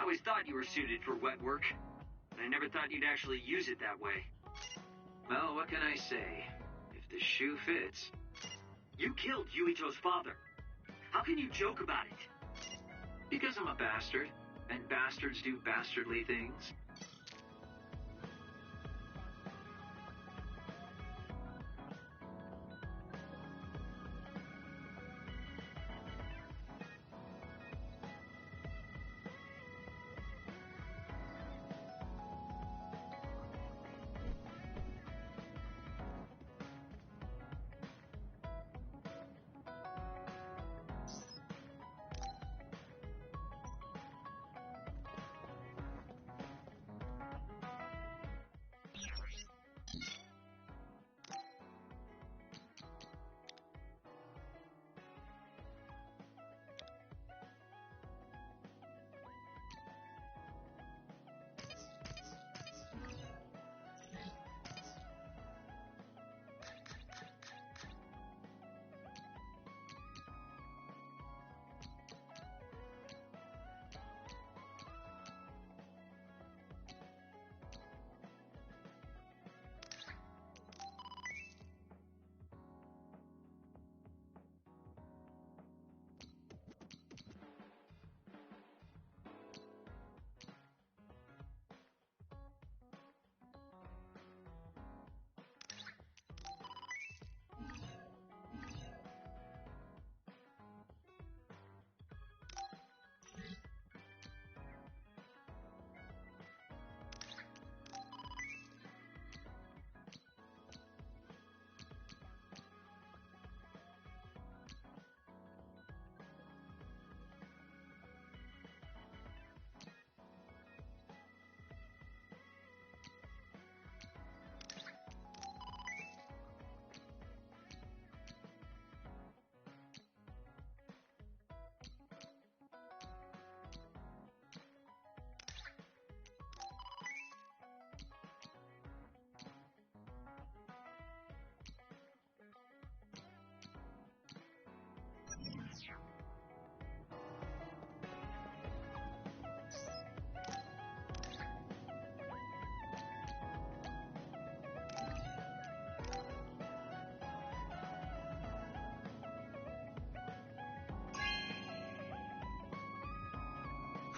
I always thought you were suited for wet work, but I never thought you'd actually use it that way. Well, what can I say? If the shoe fits. You killed Yuito's father. How can you joke about it? Because I'm a bastard, and bastards do bastardly things.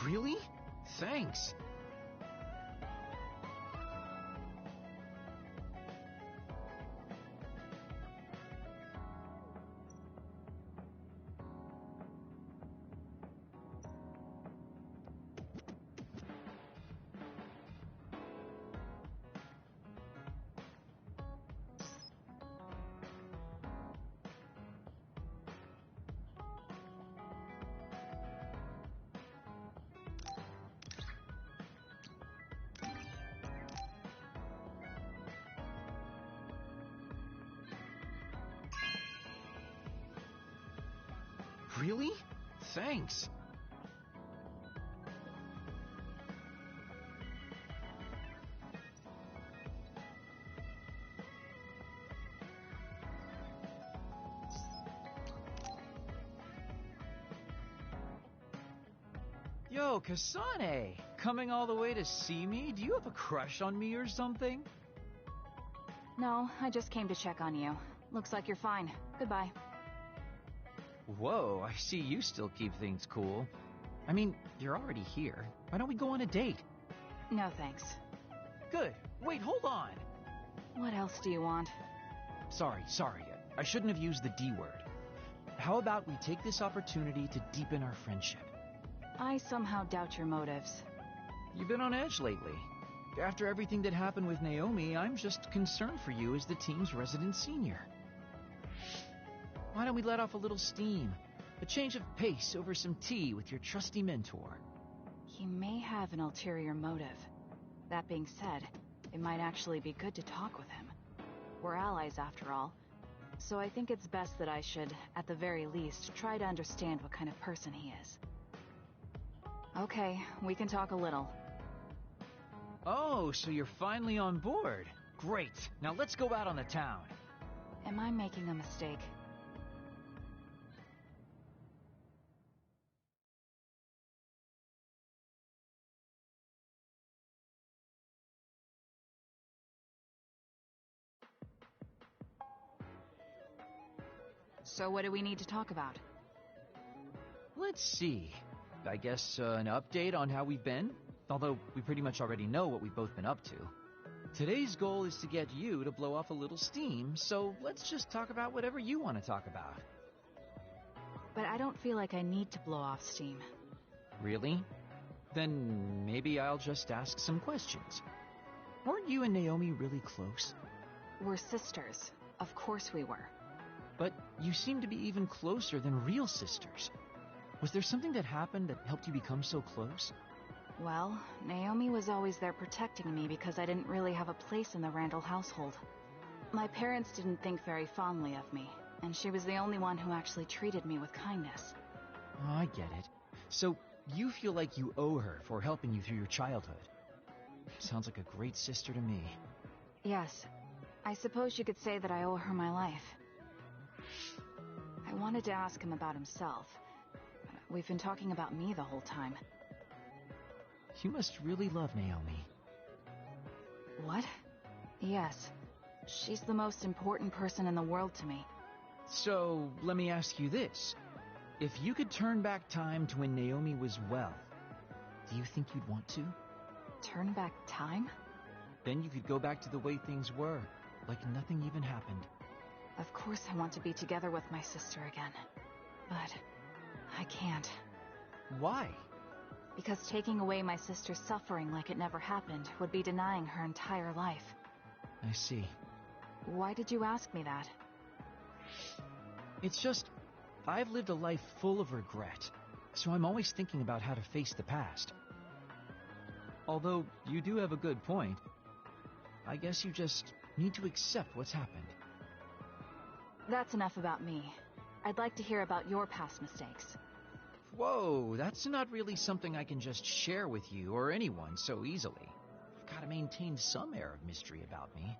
Really? Thanks. Really? Thanks. Yo, Kasane! Coming all the way to see me? Do you have a crush on me or something? No, I just came to check on you. Looks like you're fine. Goodbye. Whoa, I see you still keep things cool. I mean, you're already here. Why don't we go on a date? No thanks. Good. Wait, hold on. What else do you want? Sorry. I shouldn't have used the D word. How about we take this opportunity to deepen our friendship? I somehow doubt your motives. You've been on edge lately. After everything that happened with Naomi, I'm just concerned for you as the team's resident senior. Why don't we let off a little steam? A change of pace over some tea with your trusty mentor. He may have an ulterior motive. That being said, it might actually be good to talk with him. We're allies after all, so I think it's best that I should, at the very least, try to understand what kind of person he is. Okay, we can talk a little. Oh, so you're finally on board. Great. Now let's go out on the town. Am I making a mistake? So what do we need to talk about? Let's see. I guess an update on how we've been? Although we pretty much already know what we've both been up to. Today's goal is to get you to blow off a little steam, so let's just talk about whatever you want to talk about. But I don't feel like I need to blow off steam. Really? Then maybe I'll just ask some questions. Weren't you and Naomi really close? We're sisters. Of course we were. But you seem to be even closer than real sisters. Was there something that happened that helped you become so close? Well, Naomi was always there protecting me because I didn't really have a place in the Randall household. My parents didn't think very fondly of me, and she was the only one who actually treated me with kindness. Oh, I get it. So you feel like you owe her for helping you through your childhood. Sounds like a great sister to me. Yes, I suppose you could say that I owe her my life. I wanted to ask him about himself. We've been talking about me the whole time. You must really love Naomi. What? Yes. She's the most important person in the world to me. So, let me ask you this. If you could turn back time to when Naomi was well, do you think you'd want to? Turn back time? Then you could go back to the way things were, like nothing even happened. Of course I want to be together with my sister again. But I can't. Why? Because taking away my sister's suffering like it never happened would be denying her entire life. I see. Why did you ask me that? It's just, I've lived a life full of regret, so I'm always thinking about how to face the past. Although, you do have a good point. I guess you just need to accept what's happened. That's enough about me. I'd like to hear about your past mistakes. Whoa, that's not really something I can just share with you or anyone so easily. I've got to maintain some air of mystery about me.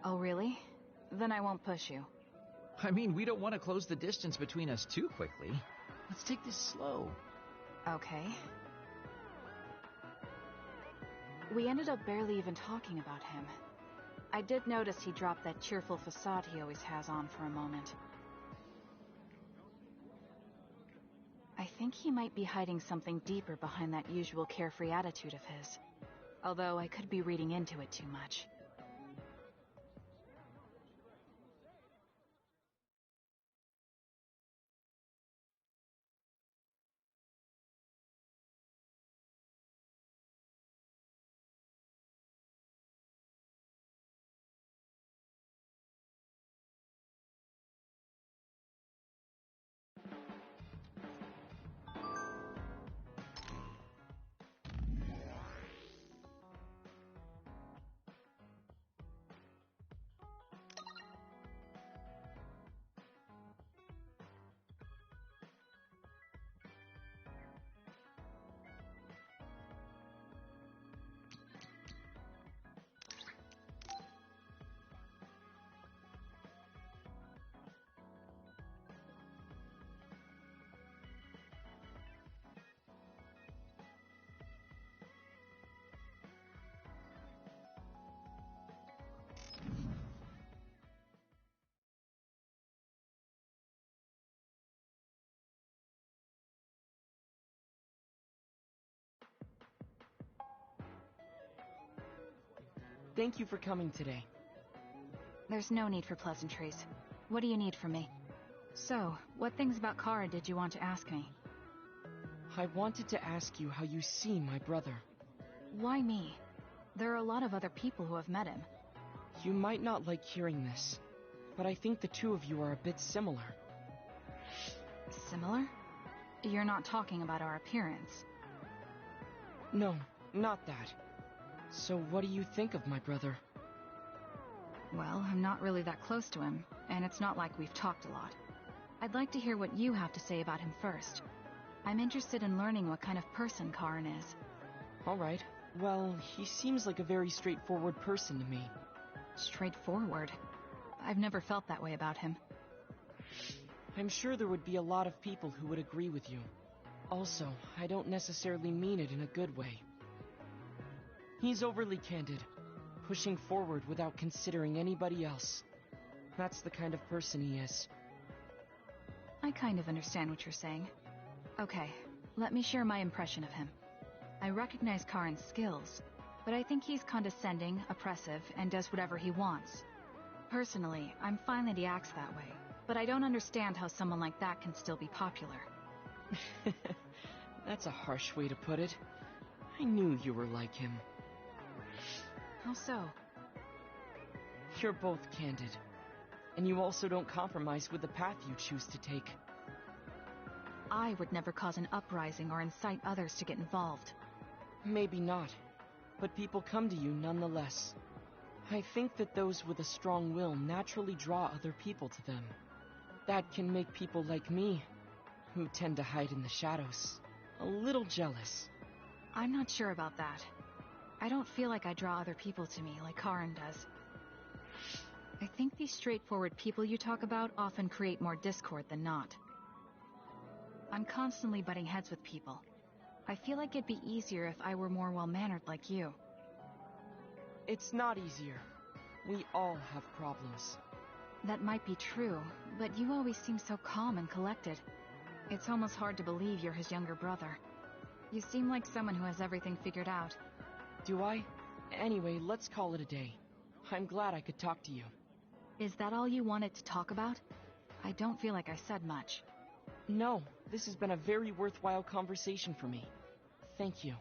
Oh, really? Then I won't push you. I mean, we don't want to close the distance between us too quickly. Let's take this slow. Okay. We ended up barely even talking about him. I did notice he dropped that cheerful facade he always has on for a moment. I think he might be hiding something deeper behind that usual carefree attitude of his. Although I could be reading into it too much. Thank you for coming today. There's no need for pleasantries. What do you need from me? So, what things about Kara did you want to ask me? I wanted to ask you how you see my brother. Why me? There are a lot of other people who have met him. You might not like hearing this, but I think the two of you are a bit similar. Similar? You're not talking about our appearance. No, not that. So what do you think of my brother? Well, I'm not really that close to him, and it's not like we've talked a lot. I'd like to hear what you have to say about him first. I'm interested in learning what kind of person Karin is. Alright, well, he seems like a very straightforward person to me. Straightforward? I've never felt that way about him. I'm sure there would be a lot of people who would agree with you. Also, I don't necessarily mean it in a good way. He's overly candid, pushing forward without considering anybody else. That's the kind of person he is. I kind of understand what you're saying. Okay, let me share my impression of him. I recognize Karin's skills, but I think he's condescending, oppressive, and does whatever he wants. Personally, I'm fine that he acts that way, but I don't understand how someone like that can still be popular. That's a harsh way to put it. I knew you were like him. How so? You're both candid. And you also don't compromise with the path you choose to take. I would never cause an uprising or incite others to get involved. Maybe not, but people come to you nonetheless. I think that those with a strong will naturally draw other people to them. That can make people like me, who tend to hide in the shadows, a little jealous. I'm not sure about that. I don't feel like I draw other people to me like Karin does. I think these straightforward people you talk about often create more discord than not. I'm constantly butting heads with people. I feel like it'd be easier if I were more well-mannered like you. It's not easier. We all have problems. That might be true, but you always seem so calm and collected. It's almost hard to believe you're his younger brother. You seem like someone who has everything figured out. Do I? Anyway, let's call it a day. I'm glad I could talk to you. Is that all you wanted to talk about? I don't feel like I said much. No, this has been a very worthwhile conversation for me. Thank you.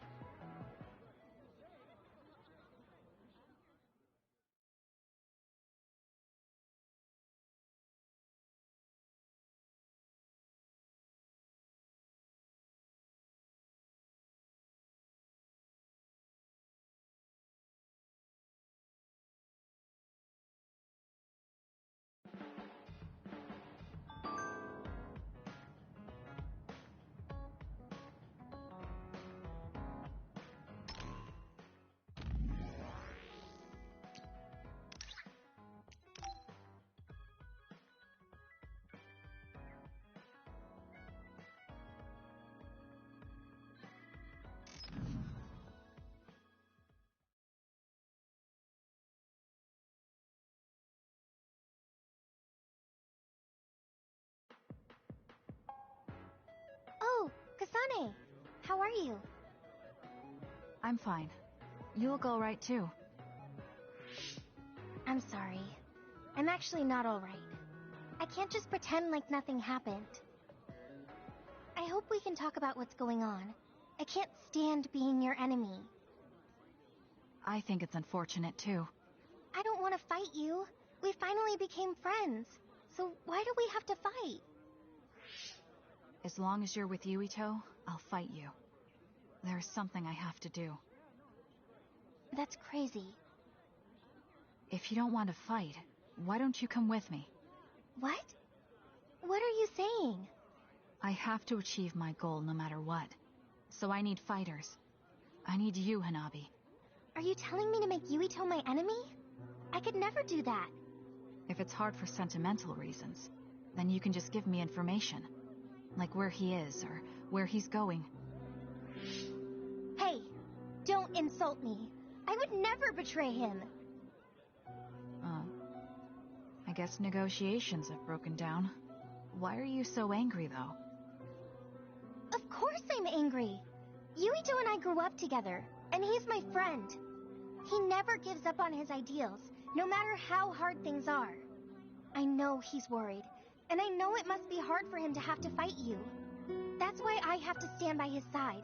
Oh, Kasane! How are you? I'm fine. You look all right too. I'm sorry. I'm actually not alright. I can't just pretend like nothing happened. I hope we can talk about what's going on. I can't stand being your enemy. I think it's unfortunate too. I don't want to fight you. We finally became friends. So why do we have to fight? As long as you're with Yuito, I'll fight you. There's something I have to do. That's crazy. If you don't want to fight, why don't you come with me? What? What are you saying? I have to achieve my goal no matter what. So I need fighters. I need you, Hanabi. Are you telling me to make Yuito my enemy? I could never do that. If it's hard for sentimental reasons, then you can just give me information. Like where he is, or where he's going. Hey, don't insult me. I would never betray him. I guess negotiations have broken down. Why are you so angry, though? Of course I'm angry. Yuito and I grew up together, and he's my friend. He never gives up on his ideals, no matter how hard things are. I know he's worried, and I know it must be hard for him to have to fight you. That's why I have to stand by his side.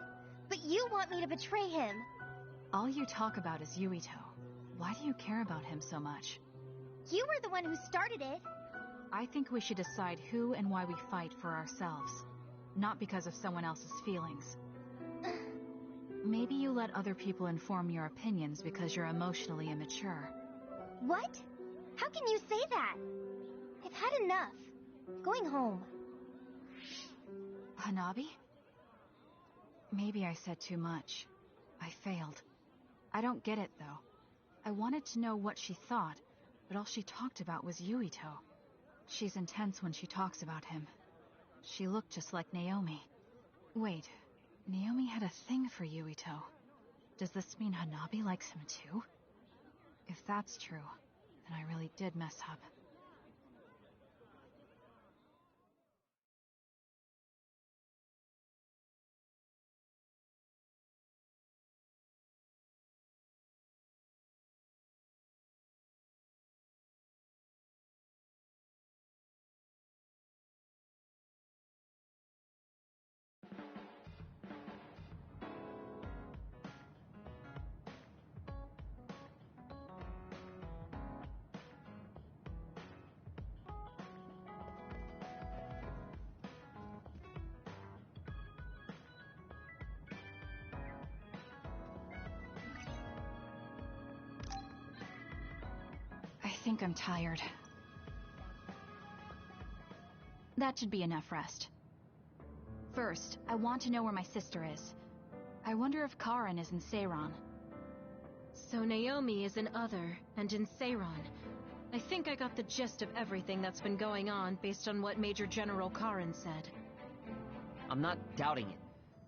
But you want me to betray him. All you talk about is Yuito. Why do you care about him so much? You were the one who started it. I think we should decide who and why we fight for ourselves, not because of someone else's feelings. Maybe you let other people inform your opinions because you're emotionally immature. What? How can you say that? I've had enough. I'm going home. Hanabi? Maybe I said too much. I failed. I don't get it, though. I wanted to know what she thought, but all she talked about was Yuito. She's intense when she talks about him. She looked just like Naomi. Wait, Naomi had a thing for Yuito. Does this mean Hanabi likes him too? If that's true, then I really did mess up. think I'm tired. That should be enough rest. First, I want to know where my sister is. I wonder if Karen is in Seiran. So Naomi is in Other and in Seiran. I think I got the gist of everything that's been going on based on what Major General Karen said. I'm not doubting it,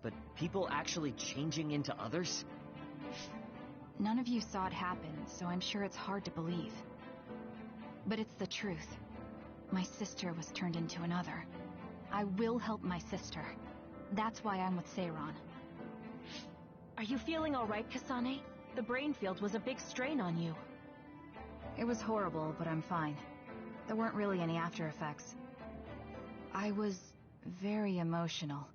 but people actually changing into others? None of you saw it happen, so I'm sure it's hard to believe. But it's the truth. My sister was turned into another. I will help my sister. That's why I'm with Seiran. Are you feeling alright, Kasane? The brain field was a big strain on you. It was horrible, but I'm fine. There weren't really any after effects. I was very emotional.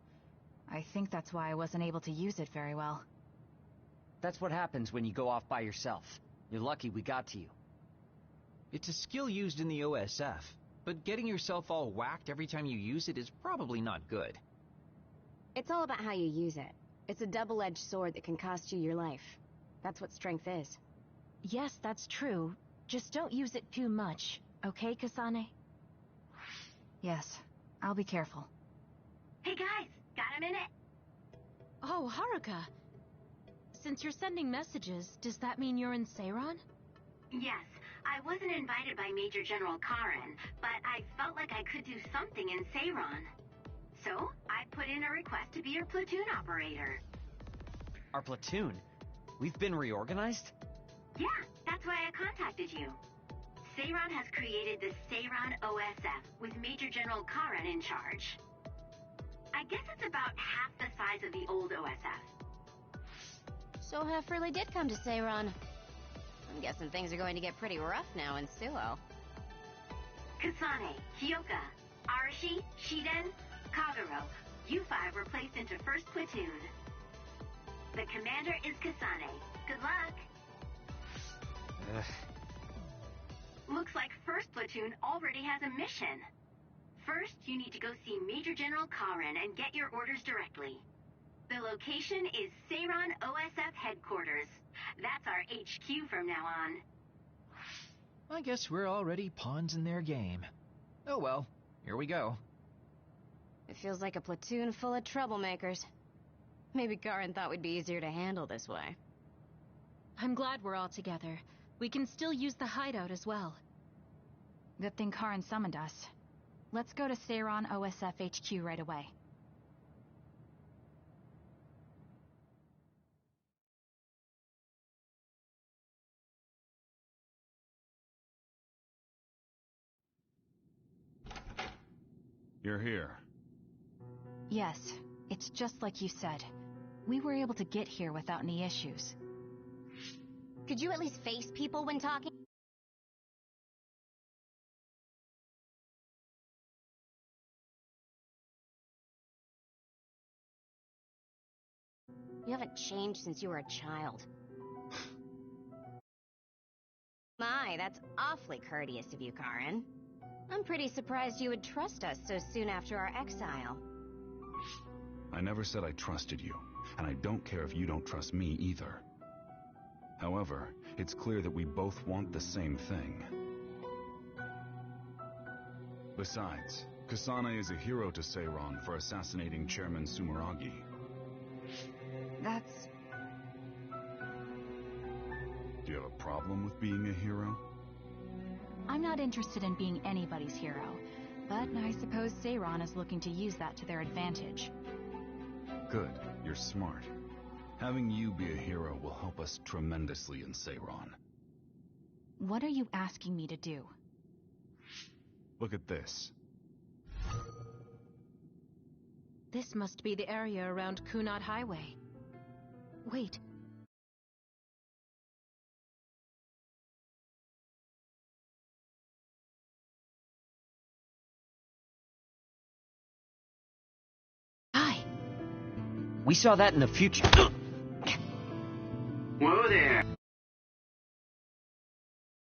I think that's why I wasn't able to use it very well. That's what happens when you go off by yourself. You're lucky we got to you. It's a skill used in the OSF, but getting yourself all whacked every time you use it is probably not good. It's all about how you use it. It's a double-edged sword that can cost you your life. That's what strength is. Yes, that's true. Just don't use it too much, okay, Kasane? Yes, I'll be careful. Hey guys, got a minute? Oh, Haruka. Since you're sending messages, does that mean you're in Seiran? Yes, I wasn't invited by Major General Karen, but I felt like I could do something in Seiran. So, I put in a request to be your platoon operator. Our platoon? We've been reorganized? Yeah, that's why I contacted you. Seiran has created the Seiran OSF with Major General Karen in charge. I guess it's about half the size of the old OSF. So Hef really did come to Seiran. I'm guessing things are going to get pretty rough now in Suo. Kasane, Kyoka, Arashi, Shiden, Kagero, you five were placed into 1st Platoon. The commander is Kasane. Good luck. Looks like 1st Platoon already has a mission. First, you need to go see Major General Karen and get your orders directly. The location is Seiran OSF headquarters. That's our HQ from now on. I guess we're already pawns in their game. Oh well, here we go. It feels like a platoon full of troublemakers. Maybe Karen thought we'd be easier to handle this way. I'm glad we're all together. We can still use the hideout as well. Good thing Karen summoned us. Let's go to Seiran OSF HQ right away. You're here. Yes, it's just like you said. We were able to get here without any issues. Could you at least face people when talking? You haven't changed since you were a child. My, that's awfully courteous of you, Karen. I'm pretty surprised you would trust us so soon after our exile. I never said I trusted you, and I don't care if you don't trust me either. However, it's clear that we both want the same thing. Besides, Kasane is a hero to Seiran for assassinating Chairman Sumeragi. That's... Do you have a problem with being a hero? I'm not interested in being anybody's hero, but I suppose Seiran is looking to use that to their advantage. Good, you're smart. Having you be a hero will help us tremendously in Seiran. What are you asking me to do? Look at this. This must be the area around Kunad Highway. Wait. We saw that in the future. Whoa there!